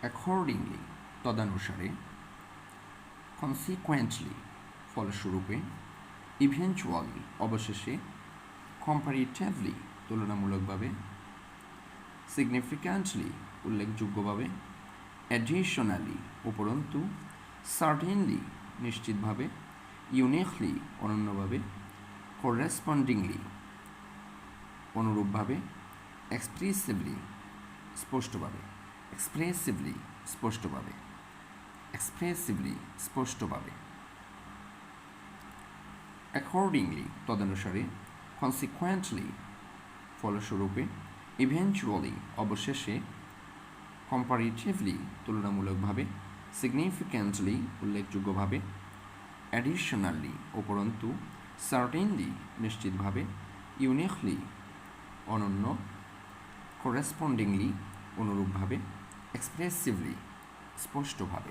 Accordingly তদানুসারে, consequently ফলস্বরূপে, eventually অবশেষে, comparatively তুলনামূলকভাবে, significantly উল্লেখযোগ্যভাবে, অ্যাডিশনালি উপরন্তু, সার্টেনলি নিশ্চিতভাবে, ইউনিকলি অনন্যভাবে, করেসপন্ডিংলি অনুরূপভাবে, এক্সপ্রেসিভলি স্পষ্টভাবে, স্পষ্টভাবে, অ্যাকর্ডিংলি তদনুসারে, কনসিকুয়েন্টলি ফলস্বরূপে, ইভেনচুয়ালি অবশেষে, কম্পারিটিভলি তুলনামূলকভাবে, সিগনিফিক্যান্টলি উল্লেখযোগ্যভাবে, অ্যাডিশনালি উপরন্তু, সার্টেনলি নিশ্চিতভাবে, ইউনিকলি অনন্য, করেসপন্ডিংলি অনুরূপভাবে, এক্সপ্রেসিভলি স্পষ্টভাবে।